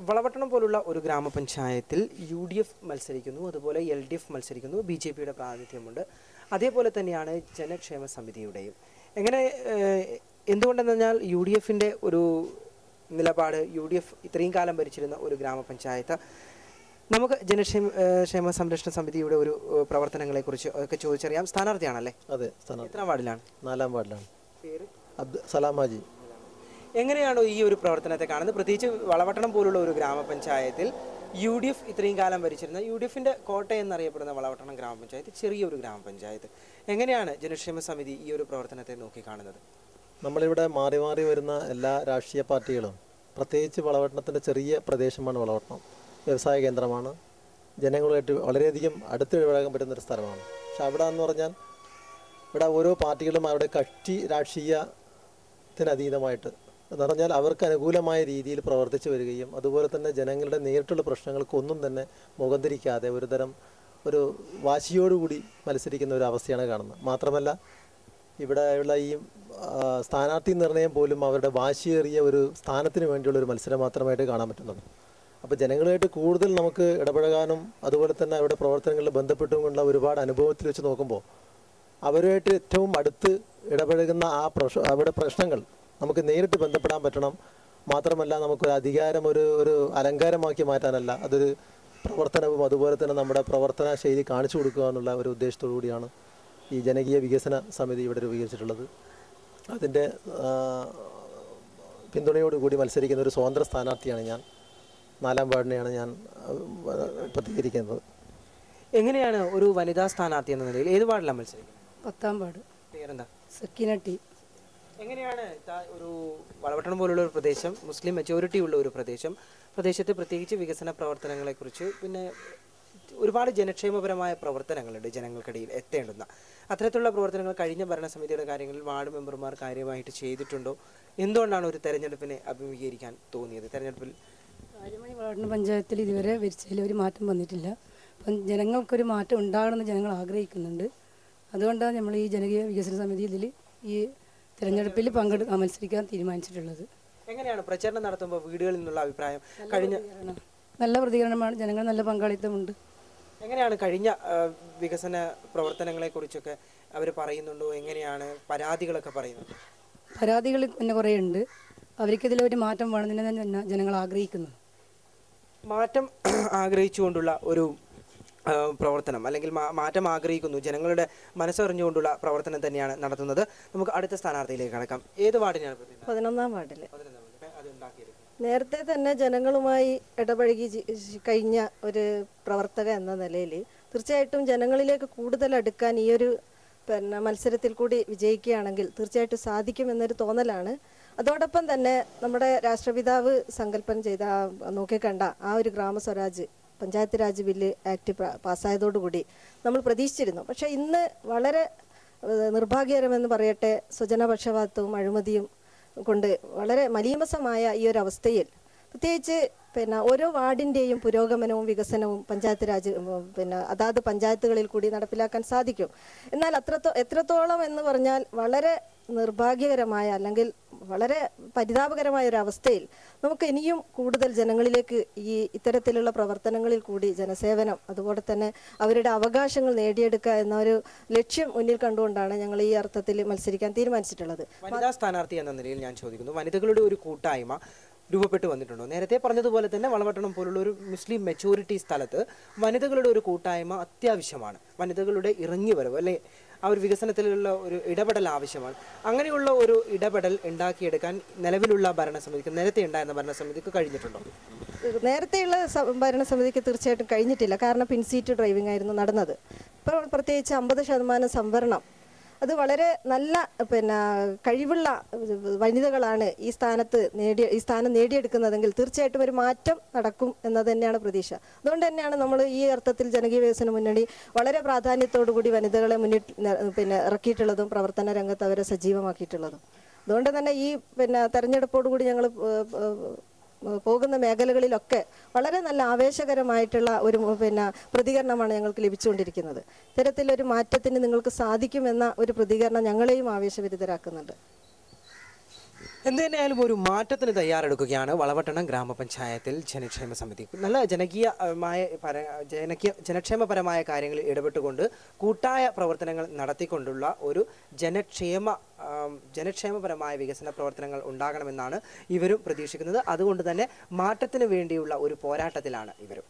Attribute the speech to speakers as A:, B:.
A: വളപട്ടണം പോലുള്ള ഒരു ഗ്രാമപഞ്ചായത്തിൽ UDF മത്സരിക്കുന്നു, അതുപോലെ LDF മത്സരിക്കുന്നു, BJPയുടെ പ്രാതിനിധ്യമുണ്ട്. അതേപോലെ തന്നെയാണ് ജനക്ഷേമ സമിതിയുടെയും. എന്തുകൊണ്ടെന്ന് പറഞ്ഞാൽ UDFിൻ്റെ ഒരു നിലപാട്, UDF ഇത്രയും കാലം ഭരിച്ചിരുന്ന ഒരു ഗ്രാമപഞ്ചായത്ത്. നമുക്ക് ജനക്ഷേമ സംരക്ഷണ സമിതിയുടെ ഒരു പ്രവർത്തനങ്ങളെക്കുറിച്ച് ഒക്കെ ചോദിച്ചറിയാം. സ്ഥാനാർത്ഥിയാണല്ലേ?
B: അതെ,
A: എത്രാം വാർഡിലാണ്?
B: 4-ാം വാർഡിലാണ്.
A: പേര്?
B: സലാം ഹാജി.
A: എങ്ങനെയാണോ ഈ ഒരു പ്രവർത്തനത്തെ കാണുന്നത്? പ്രത്യേകിച്ച് വളപട്ടണം പോലുള്ള ഒരു ഗ്രാമപഞ്ചായത്തിൽ UDF ഇത്രയും കാലം ഭരിച്ചിരുന്ന UDFിൻ്റെ കോട്ടയം എന്നറിയപ്പെടുന്ന വളപട്ടണം ഗ്രാമപഞ്ചായത്ത് ചെറിയൊരു ഗ്രാമപഞ്ചായത്ത്. എങ്ങനെയാണ് ജനക്ഷേമ സമിതി ഈ ഒരു പ്രവർത്തനത്തെ നോക്കിക്കാണുന്നത്?
B: നമ്മളിവിടെ മാറി മാറി വരുന്ന എല്ലാ രാഷ്ട്രീയ പാർട്ടികളും, പ്രത്യേകിച്ച് വളപട്ടണത്തിൻ്റെ ചെറിയ പ്രദേശമാണ് വളപട്ടണം. വ്യവസായ കേന്ദ്രമാണ്, ജനങ്ങളുമായിട്ട് വളരെയധികം അടുത്തിടപഴകാൻ പറ്റുന്നൊരു സ്ഥലമാണ്. പക്ഷെ അവിടെ എന്ന് പറഞ്ഞാൽ ഇവിടെ ഓരോ പാർട്ടികളും അവരുടെ കക്ഷി രാഷ്ട്രീയത്തിനതീതമായിട്ട് എന്ന് പറഞ്ഞാൽ അവർക്ക് അനുകൂലമായ രീതിയിൽ പ്രവർത്തിച്ചു വരികയും അതുപോലെ തന്നെ ജനങ്ങളുടെ നേരിട്ടുള്ള പ്രശ്നങ്ങൾക്കൊന്നും തന്നെ മുഖം തിരിക്കാതെ ഒരു വാശിയോടുകൂടി മത്സരിക്കുന്ന ഒരു അവസ്ഥയാണ് കാണുന്നത്. മാത്രമല്ല ഇവിടെയുള്ള ഈ സ്ഥാനാർത്ഥി നിർണയം പോലും അവരുടെ വാശിയേറിയ ഒരു സ്ഥാനത്തിന് വേണ്ടിയുള്ള ഒരു മത്സരം മാത്രമായിട്ട് കാണാൻ പറ്റുന്നുണ്ട്. അപ്പോൾ ജനങ്ങളുമായിട്ട് കൂടുതൽ നമുക്ക് ഇടപഴകാനും അതുപോലെ തന്നെ അവരുടെ പ്രവർത്തനങ്ങളിൽ ബന്ധപ്പെട്ടുകൊണ്ടുള്ള ഒരുപാട് അനുഭവത്തിൽ വെച്ച് നോക്കുമ്പോൾ അവരുമായിട്ട് ഏറ്റവും അടുത്ത് ഇടപഴകുന്ന അവരുടെ പ്രശ്നങ്ങൾ നമുക്ക് നേരിട്ട് ബന്ധപ്പെടാൻ പറ്റണം. മാത്രമല്ല നമുക്കൊരു അധികാരം ഒരു അലങ്കാരമാക്കി മാറ്റാനല്ല, അതൊരു പ്രവർത്തനവും അതുപോലെ തന്നെ നമ്മുടെ പ്രവർത്തന ശൈലി കാണിച്ചു കൊടുക്കുക എന്നുള്ള ഒരു ഉദ്ദേശത്തോടു കൂടിയാണ് ഈ ജനകീയ വികസന സമിതി ഇവിടെ രൂപീകരിച്ചിട്ടുള്ളത്. അതിൻ്റെ പിന്തുണയോടുകൂടി മത്സരിക്കുന്ന ഒരു സ്വതന്ത്ര സ്ഥാനാർത്ഥിയാണ് ഞാൻ. 4-ാം വാർഡിനെയാണ് ഞാൻ പ്രതികരിക്കുന്നത്.
A: എങ്ങനെയാണ് ഒരു വനിതാ സ്ഥാനാർത്ഥി എന്ന നിലയിൽ ഏത് വാർഡിലാണ് മത്സരിക്കുന്നത്?
C: 10-ാം വാർഡ്.
A: പേരെന്താ?
C: സക്കീന ടി.
A: എങ്ങനെയാണ് ഒരു വളപട്ടണം പോലുള്ള ഒരു പ്രദേശം, മുസ്ലിം മെജോറിറ്റി ഉള്ള ഒരു പ്രദേശത്ത് പ്രത്യേകിച്ച് വികസന പ്രവർത്തനങ്ങളെക്കുറിച്ച് പിന്നെ ഒരുപാട് ജനക്ഷേമപരമായ പ്രവർത്തനങ്ങളുണ്ട് ജനങ്ങൾക്കിടയിൽ എത്തേണ്ടുന്ന. അത്തരത്തിലുള്ള പ്രവർത്തനങ്ങൾ കഴിഞ്ഞ ഭരണസമിതിയുടെ കാര്യങ്ങളിൽ വാർഡ് മെമ്പർമാർ കാര്യമായിട്ട് ചെയ്തിട്ടുണ്ടോ? എന്തുകൊണ്ടാണ് ഒരു തെരഞ്ഞെടുപ്പിനെ അഭിമുഖീകരിക്കാൻ തോന്നിയത്? തെരഞ്ഞെടുപ്പിൽ
C: കാര്യമായി വളപട്ടണം പഞ്ചായത്തിൽ ഇതുവരെ ഭരിച്ചതിൽ ഒരു മാറ്റം വന്നിട്ടില്ല. അപ്പം ജനങ്ങൾക്കൊരു മാറ്റം ഉണ്ടാകണമെന്ന് ജനങ്ങൾ ആഗ്രഹിക്കുന്നുണ്ട്. അതുകൊണ്ടാണ് നമ്മൾ ഈ ജനകീയ വികസന സമിതി ഇതിൽ ഈ തെരഞ്ഞെടുപ്പിൽ മത്സരിക്കാൻ തീരുമാനിച്ചിട്ടുള്ളത്.
A: എങ്ങനെയാണ് പ്രചരണം നടത്തുമ്പോൾ വീടുകളിൽ നിന്നുള്ള അഭിപ്രായം?
C: നല്ല പ്രതികരണമാണ്, ജനങ്ങൾ നല്ല പങ്കാളിത്തമുണ്ട്.
A: എങ്ങനെയാണ് കഴിഞ്ഞ വികസന പ്രവർത്തനങ്ങളെക്കുറിച്ചൊക്കെ അവർ പറയുന്നുണ്ടോ? എങ്ങനെയാണ് പരാതികളൊക്കെ പറയുന്നത്?
C: പരാതികൾ പിന്നെ കുറേ ഉണ്ട്. അവർക്കിതിലൊരു മാറ്റം വേണമെന്ന് ജനങ്ങൾ ആഗ്രഹിക്കുന്നു.
A: മാറ്റം ആഗ്രഹിച്ചുകൊണ്ടുള്ള ഒരു പ്രവർത്തനം, അല്ലെങ്കിൽ മാറ്റം ആഗ്രഹിക്കുന്നു, ജനങ്ങളുടെ മനസ്സറിഞ്ഞുകൊണ്ടുള്ള പ്രവർത്തനം തന്നെയാണ് നടത്തുന്നത്. നമുക്ക് അടുത്ത സ്ഥാനാർത്ഥിയിലേക്ക് കടക്കാം. ഏത് വാർഡിനാണ്?
D: 11-ാം വാർഡിൽ. നേരത്തെ തന്നെ ജനങ്ങളുമായി ഇടപഴകി കഴിഞ്ഞ ഒരു പ്രവർത്തക എന്ന നിലയിൽ തീർച്ചയായിട്ടും ജനങ്ങളിലേക്ക് കൂടുതൽ അടുക്കാൻ ഈ ഒരു മത്സരത്തിൽ കൂടി വിജയിക്കുകയാണെങ്കിൽ തീർച്ചയായിട്ടും സാധിക്കുമെന്നൊരു തോന്നലാണ്. അതോടൊപ്പം തന്നെ നമ്മുടെ രാഷ്ട്രപിതാവ് സങ്കല്പം ചെയ്ത നോക്കിക്കണ്ട ആ ഒരു ഗ്രാമസ്വരാജ് പഞ്ചായത്ത് രാജ് ബില്ല് ആക്ട് പാസ്സായതോടുകൂടി നമ്മൾ പ്രതീക്ഷിച്ചിരുന്നു. പക്ഷേ ഇന്ന് വളരെ നിർഭാഗ്യകരമെന്ന് പറയട്ടെ, സ്വജനപക്ഷപാതവും അഴിമതിയും കൊണ്ട് വളരെ മലീമസമായ ഈ ഒരു അവസ്ഥയിൽ പ്രത്യേകിച്ച് ഓരോ വാർഡിൻ്റെയും പുരോഗമനവും വികസനവും പഞ്ചായത്ത് രാജ് അതാത് പഞ്ചായത്തുകളിൽ കൂടി നടപ്പിലാക്കാൻ സാധിക്കും. എന്നാൽ എത്രത്തോളം എന്ന് പറഞ്ഞാൽ വളരെ നിർഭാഗ്യകരമായ അല്ലെങ്കിൽ വളരെ പരിതാപകരമായ ഒരു അവസ്ഥയിൽ നമുക്ക് ഇനിയും കൂടുതൽ ജനങ്ങളിലേക്ക് ഈ ഇത്തരത്തിലുള്ള പ്രവർത്തനങ്ങളിൽ കൂടി ജനസേവനം, അതുപോലെ തന്നെ അവരുടെ അവകാശങ്ങൾ നേടിയെടുക്കുക എന്ന ഒരു ലക്ഷ്യം മുന്നിൽ കണ്ടുകൊണ്ടാണ് ഞങ്ങൾ ഈ അർത്ഥത്തിൽ മത്സരിക്കാൻ തീരുമാനിച്ചിട്ടുള്ളത്.
A: വനിതാ സ്ഥാനാർത്ഥി എന്ന നിലയിൽ ഞാൻ ചോദിക്കുന്നു, വനിതകളുടെ ഒരു കൂട്ടായ്മ രൂപപ്പെട്ടു വന്നിട്ടുണ്ടോ? നേരത്തെ പറഞ്ഞതുപോലെ തന്നെ വളപട്ടണം പോലുള്ള ഒരു മുസ്ലിം മെജോറിറ്റി സ്ഥലത്ത് വനിതകളുടെ ഒരു കൂട്ടായ്മ അത്യാവശ്യമാണ്. വനിതകളുടെ ഇറങ്ങിവരവ് അല്ലെ ആ ഒരു വികസനത്തിലുള്ള ഒരു ഇടപെടൽ ആവശ്യമാണ്. അങ്ങനെയുള്ള ഒരു ഇടപെടൽ ഉണ്ടാക്കിയെടുക്കാൻ നിലവിലുള്ള ഭരണസമിതിക്ക്, നേരത്തെ ഉണ്ടായിരുന്ന ഭരണസമിതിക്ക് കഴിഞ്ഞിട്ടുണ്ടോ?
D: നേരത്തെയുള്ള ഭരണസമിതിക്ക് തീർച്ചയായിട്ടും കഴിഞ്ഞിട്ടില്ല. കാരണം പിൻസീറ്റ് ഡ്രൈവിംഗ് ആയിരുന്നു നടന്നത്. ഇപ്പോൾ പ്രത്യേകിച്ച് 50% സംവരണം, അത് വളരെ നല്ല കഴിവുള്ള വനിതകളാണ് ഈ സ്ഥാനം നേടിയെടുക്കുന്നതെങ്കിൽ തീർച്ചയായിട്ടും ഒരു മാറ്റം നടക്കും എന്നത് തന്നെയാണ് പ്രതീക്ഷ. അതുകൊണ്ട് തന്നെയാണ് നമ്മൾ ഈ അർത്ഥത്തിൽ ജനകീയ വികസന മുന്നണി വളരെ പ്രാധാന്യത്തോടു കൂടി വനിതകളെ മുന്നിൽ ഇറക്കിയിട്ടുള്ളതും പ്രവർത്തന രംഗത്ത് അവരെ സജീവമാക്കിയിട്ടുള്ളതും. അതുകൊണ്ട് തന്നെ ഈ തെരഞ്ഞെടുപ്പോടുകൂടി ഞങ്ങൾ പോകുന്ന മേഖലകളിലൊക്കെ വളരെ നല്ല ആവേശകരമായിട്ടുള്ള ഒരു പ്രതികരണമാണ് ഞങ്ങൾക്ക് ലഭിച്ചുകൊണ്ടിരിക്കുന്നത്. ഇത്തരത്തിലൊരു മാറ്റത്തിന് നിങ്ങൾക്ക് സാധിക്കുമെന്ന ഒരു പ്രതികരണം ഞങ്ങളെയും ആവേശഭരിതരാക്കുന്നുണ്ട്.
A: എന്ത് തന്നെയായാലും ഒരു മാറ്റത്തിന് തയ്യാറെടുക്കുകയാണ് വളപട്ടണം ഗ്രാമപഞ്ചായത്തിൽ ജനക്ഷേമ സമിതി. നല്ല ജനക്ഷേമപരമായ കാര്യങ്ങളിൽ ഇടപെട്ടുകൊണ്ട് കൂട്ടായ പ്രവർത്തനങ്ങൾ നടത്തിക്കൊണ്ടുള്ള ഒരു ജനക്ഷേമപരമായ വികസന പ്രവർത്തനങ്ങൾ ഉണ്ടാകണമെന്നാണ് ഇവരും പ്രതീക്ഷിക്കുന്നത്. അതുകൊണ്ട് തന്നെ മാറ്റത്തിന് വേണ്ടിയുള്ള ഒരു പോരാട്ടത്തിലാണ് ഇവരും.